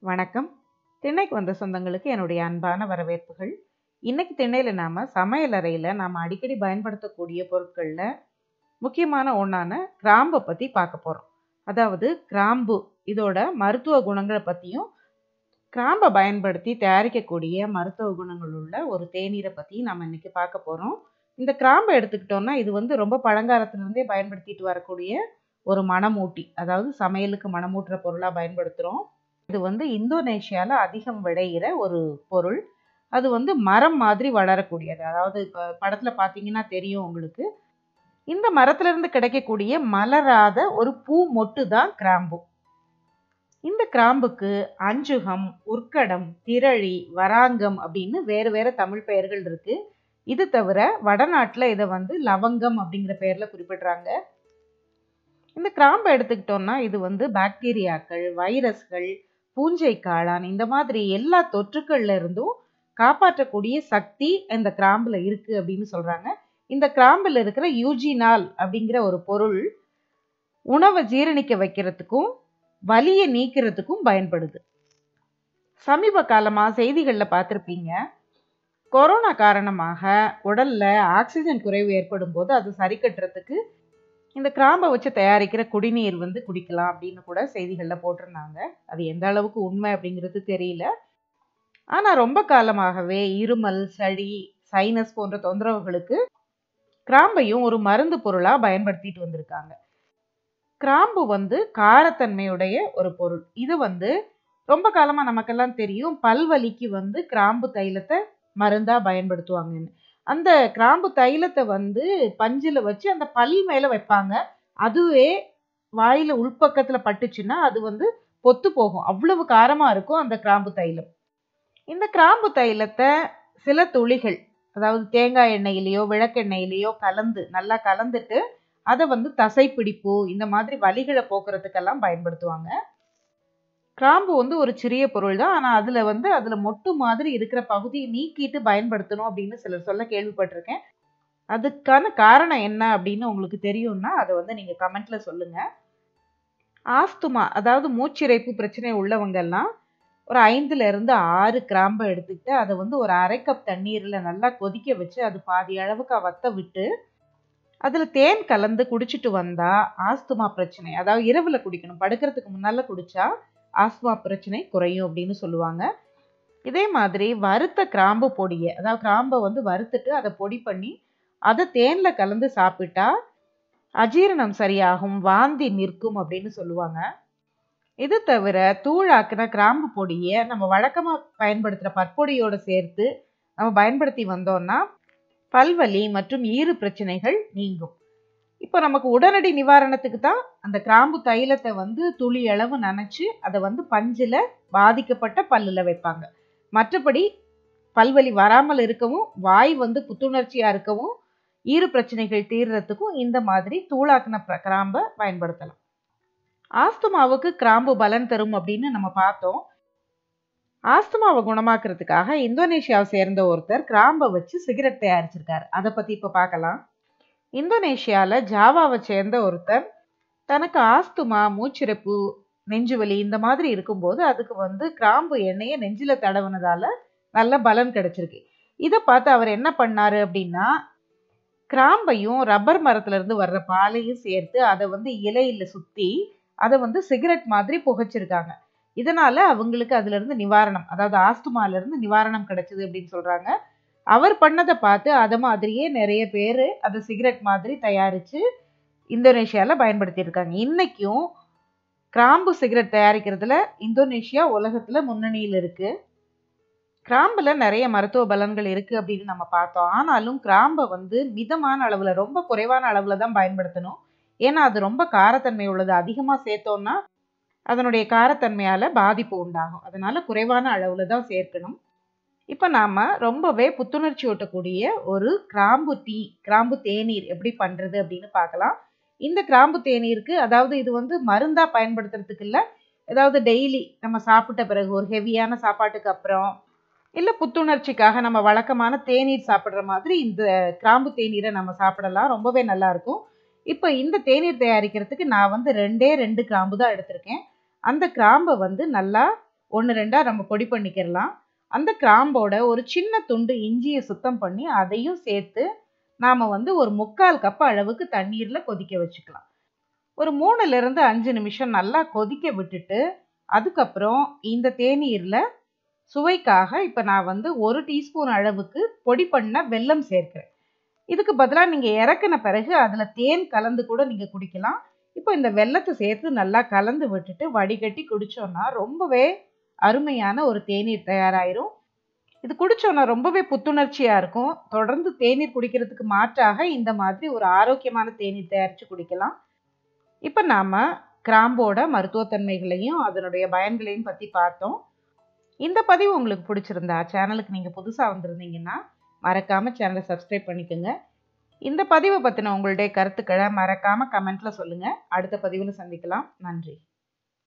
வணக்கம். திண்ணைக்கு வந்த சொந்தங்களுக்கு என்னுடைய அன்பான வரவேற்புகள். இன்னைக்கு திண்ணையில நாம சமையல் அறையில நாம அடிக்கடி பயன்படுத்தக்கூடிய பொருட்கள்ல முக்கியமான ஒண்ணான கிராம்ப பத்தி பார்க்க போறோம். அதாவது கிராம்பு இதோட மருத்துவ குணங்கள பத்தியும், கிராம்ப பயன்படுத்தி தயாரிக்கக்கூடிய மருத்துவ குணங்கள் உள்ள ஒரு தேநீர பத்தி நாம இன்னைக்கு பார்க்க போறோம். இந்த கிராம்ப எடுத்துக்கிட்டோம்னா, இது ரொம்ப பழங்காலத்துல இருந்தே பயன்படுத்திட்டு வரக்கூடிய ஒரு மணமூட்டி. அதாவது சமையலுக்கு மணமூட்டுற பொருளா பயன்படுத்துறோம். இது இந்தோனேஷியால அதிகம் விளையிற ஒரு பொருள். அது மரம் மாதிரி வளரக்கூடியது. அதாவது இப்ப படத்துல பார்த்தீங்கன்னா தெரியும் உங்களுக்கு. இந்த மரத்துல இருந்து கிடைக்கக்கூடிய மலராத ஒரு பூ மொட்டு தான் கிராம்பு. இந்த கிராம்புக்கு அஞ்சுகம், உர்க்கடம், திரளி, வராங்கம் அப்படின்னு வேறு வேற தமிழ் பெயர்கள் இருக்கு. இது தவிர வடநாட்டுல இதை லவங்கம் அப்படிங்கிற பெயர்ல குறிப்பிடுறாங்க. இந்த கிராம்பை எடுத்துக்கிட்டோம்னா இது பாக்டீரியாக்கள், வைரஸ்கள், பூஞ்சை காளான் இந்த மாதிரி எல்லா தொற்றுக்கள்ல இருந்தும் காப்பாற்றக்கூடிய சக்தி இந்த கிராம்புல இருக்கு அப்படின்னு சொல்றாங்க. இந்த கிராம்புல இருக்கிற யூஜினால் அப்படிங்கிற ஒரு பொருள் உணவை ஜீரணிக்க வைக்கிறதுக்கும் வலியை நீக்கிறதுக்கும் பயன்படுது. சமீப காலமா செய்திகள்ல பார்த்திருப்பீங்க, கொரோனா காரணமாக உடல்ல ஆக்சிஜன் குறைவு ஏற்படும் போது அது சரி கட்டுறதுக்கு இந்த கிராம்பை வச்சு தயாரிக்கிற குடிநீர் குடிக்கலாம் அப்படின்னு கூட செய்திகள்ல போட்டிருந்தாங்க. அது எந்த அளவுக்கு உண்மை அப்படிங்கிறது தெரியல. ஆனா ரொம்ப காலமாகவே இருமல், சளி, சைனஸ் போன்ற தொந்தரவுகளுக்கு கிராம்பையும் ஒரு மருந்து பொருளா பயன்படுத்திட்டு வந்திருக்காங்க. கிராம்பு காரத்தன்மையுடைய ஒரு பொருள். இது ரொம்ப காலமா நமக்கெல்லாம் தெரியும், பல்வலிக்கு கிராம்பு தைலத்தை மருந்தா பயன்படுத்துவாங்கன்னு. அந்த கிராம்பு தைலத்தை பஞ்சுல வச்சு அந்த பல் மேல வைப்பாங்க. அதுவே வாயில உள்பக்கத்துல பட்டுச்சுன்னா அது பொத்து போகும். அவ்வளவு காரமா இருக்கும் அந்த கிராம்பு தைலம். இந்த கிராம்பு தைலத்தை சில துளிகள், அதாவது தேங்காய் எண்ணெயிலையோ விளக்கெண்ணெயிலையோ நல்லா கலந்துட்டு அதை தசைப்பிடிப்பு இந்த மாதிரி வலிகளை போக்குறதுக்கெல்லாம் பயன்படுத்துவாங்க. கிராம்பு ஒரு சிறிய பொருள் தான். ஆனா அதுல மொட்டு மாதிரி இருக்கிற பகுதியை நீக்கிட்டு பயன்படுத்தணும் அப்படின்னு சிலர் சொல்ல கேள்விப்பட்டிருக்கேன். அதுக்கான காரணம் என்ன அப்படின்னு உங்களுக்கு தெரியும்னா அதை நீங்க கமெண்ட்ல சொல்லுங்க. ஆஸ்துமா, அதாவது மூச்சிறைப்பு பிரச்சனை உள்ளவங்க எல்லாம் ஒரு 5ல இருந்து 6 கிராம்பை எடுத்துக்கிட்டு அதை ஒரு 1/2 கப் தண்ணீர்ல நல்லா கொதிக்க வச்சு அது பாதி அளவுக்கு வத்த விட்டு அதுல தேன் கலந்து குடிச்சிட்டு வந்தா ஆஸ்துமா பிரச்சனை, அதாவது இரவுல குடிக்கணும், படுக்கிறதுக்கு முன்னால குடிச்சா ஆஸ்துமா பிரச்சனை குறையும் அப்படின்னு சொல்லுவாங்க. இதே மாதிரி வறுத்த கிராம்பு பொடியை, அதாவது கிராம்பை வறுத்துட்டு அதை பொடி பண்ணி அதை தேன்ல கலந்து சாப்பிட்டா அஜீரணம் சரியாகும், வாந்தி நிற்கும் அப்படின்னு சொல்லுவாங்க. இது தவிர தூளாக்கின கிராம்பு பொடியை நம்ம வழக்கமா பயன்படுத்துற பற்பொடியோட சேர்த்து நம்ம பயன்படுத்தி வந்தோம்னா பல்வலி மற்றும் ஈறு பிரச்சனைகள் நீங்கும். இப்போ நமக்கு உடனடி நிவாரணத்துக்கு தான் அந்த கிராம்பு தைலத்தை துளி அளவு நனைச்சு அதை பஞ்சுல பாதிக்கப்பட்ட பல்லுல வைப்பாங்க. மற்றபடி பல்வலி வராமல் இருக்கவும், வாய் புத்துணர்ச்சியா இருக்கவும், ஈறு பிரச்சனைகள் தீர்றதுக்கும் இந்த மாதிரி தூளாக்கின கிராம்பை பயன்படுத்தலாம். ஆஸ்துமாவுக்கு கிராம்பு பலன் தரும் அப்படின்னு நம்ம பார்த்தோம். ஆஸ்துமாவை குணமாக்குறதுக்காக இந்தோனேஷியாவை சேர்ந்த ஒருத்தர் கிராம்பை வச்சு சிகரெட் தயாரிச்சிருக்காரு. அதை பத்தி இப்ப பார்க்கலாம். இந்தோனேஷியால ஜாவாவை சேர்ந்த ஒருத்தர் தனக்கு ஆஸ்துமா, மூச்சிறைப்பு, நெஞ்சுவலி இந்த மாதிரி இருக்கும்போது அதுக்கு கிராம்பு எண்ணெயை நெஞ்சில தடவுனதால நல்ல பலன் கிடைச்சிருக்கு. இதை பார்த்து அவர் என்ன பண்ணாரு அப்படின்னா, கிராம்பையும் ரப்பர் மரத்துல இருந்து வர்ற பாலையும் சேர்த்து அதை இலையில சுத்தி அதை சிகரெட் மாதிரி புகைச்சிருக்காங்க. இதனால அவங்களுக்கு அதுல இருந்து நிவாரணம், அதாவது ஆஸ்துமால இருந்து நிவாரணம் கிடைச்சது அப்படின்னு சொல்றாங்க. அவர் பண்ணதை பார்த்து அதை மாதிரியே நிறைய பேர் அதை சிகரெட் மாதிரி தயாரிச்சு இந்தோனேஷியால பயன்படுத்தி இருக்காங்க. இன்னைக்கும் கிராம்பு சிகரெட் தயாரிக்கிறதுல இந்தோனேஷியா உலகத்துல முன்னணியில் இருக்கு. கிராம்புல நிறைய மருத்துவ பலன்கள் இருக்கு அப்படின்னு நம்ம பார்த்தோம். ஆனாலும் கிராம்பை மிதமான அளவுல, ரொம்ப குறைவான அளவுல தான் பயன்படுத்தணும். ஏன்னா அது ரொம்ப காரத்தன்மை உள்ளது. அதிகமா சேர்த்தோம்னா அதனுடைய காரத்தன்மையால பாதிப்பு உண்டாகும். அதனால குறைவான அளவுல தான் சேர்க்கணும். இப்ப நாம ரொம்பவே புத்துணர்ச்சி ஊட்டக்கூடிய ஒரு கிராம்பு தேநீர் எப்படி பண்றது அப்படின்னு பார்க்கலாம். இந்த கிராம்பு தேநீருக்கு, அதாவது இது மருந்தா பயன்படுத்துறதுக்கு இல்ல, ஏதாவது டெய்லி நம்ம சாப்பிட்ட பிறகு ஒரு ஹெவியான சாப்பாட்டுக்கு அப்புறம் இல்ல புத்துணர்ச்சிக்காக நம்ம வழக்கமான தேநீர் சாப்பிடுற மாதிரி இந்த கிராம்பு தேநீரை நம்ம சாப்பிடலாம். ரொம்பவே நல்லா இருக்கும். இப்ப இந்த தேநீர் தயாரிக்கிறதுக்கு நான் 2 கிராம்பு தான் எடுத்திருக்கேன். அந்த கிராம்பை நல்லா 1 2 நம்ம பொடி பண்ணிக்கிறலாம். அந்த கிராம்போட ஒரு சின்ன துண்டு இஞ்சியை சுத்தம் பண்ணி அதையும் சேர்த்து நாம வந்து ஒரு 3/4 கப் அளவுக்கு தண்ணீர்ல கொதிக்க வச்சுக்கலாம். ஒரு 3ல இருந்து 5 நிமிஷம் நல்லா கொதிக்க விட்டுட்டு அதுக்கப்புறம் இந்த தேநீர்ல சுவைக்காக இப்ப நான் வந்து 1 டீஸ்பூன் அளவுக்கு பொடி பண்ண வெல்லம் சேர்க்கிறேன். இதுக்கு பதிலா நீங்க இறக்குன பிறகு அதுல தேன் கலந்து கூட நீங்க குடிக்கலாம். இப்போ இந்த வெல்லத்தை சேர்த்து நல்லா கலந்து விட்டுட்டு வடிகட்டி குடிச்சோம்னா ரொம்பவே அருமையான ஒரு தேநீர் தயாராயிரும். இது குடிச்சோம்னா ரொம்பவே புத்துணர்ச்சியா இருக்கும். தொடர்ந்து தேநீர் குடிக்கிறதுக்கு மாற்றாக இந்த மாதிரி ஒரு ஆரோக்கியமான தேநீர் தயாரிச்சு குடிக்கலாம். இப்ப நாம கிராம்போட மருத்துவத்தன்மைகளையும் அதனுடைய பயன்களையும் பத்தி பார்த்தோம். இந்த பதிவு உங்களுக்கு பிடிச்சிருந்தா சேனலுக்கு நீங்க புதுசா வந்திருந்தீங்கன்னா மறக்காம சேனலை சப்ஸ்கிரைப் பண்ணிக்கோங்க. இந்த பதிவை பத்தின உங்களுடைய கருத்துக்களை மறக்காம கமெண்ட்ல சொல்லுங்க. அடுத்த பதிவுல சந்திக்கலாம். நன்றி.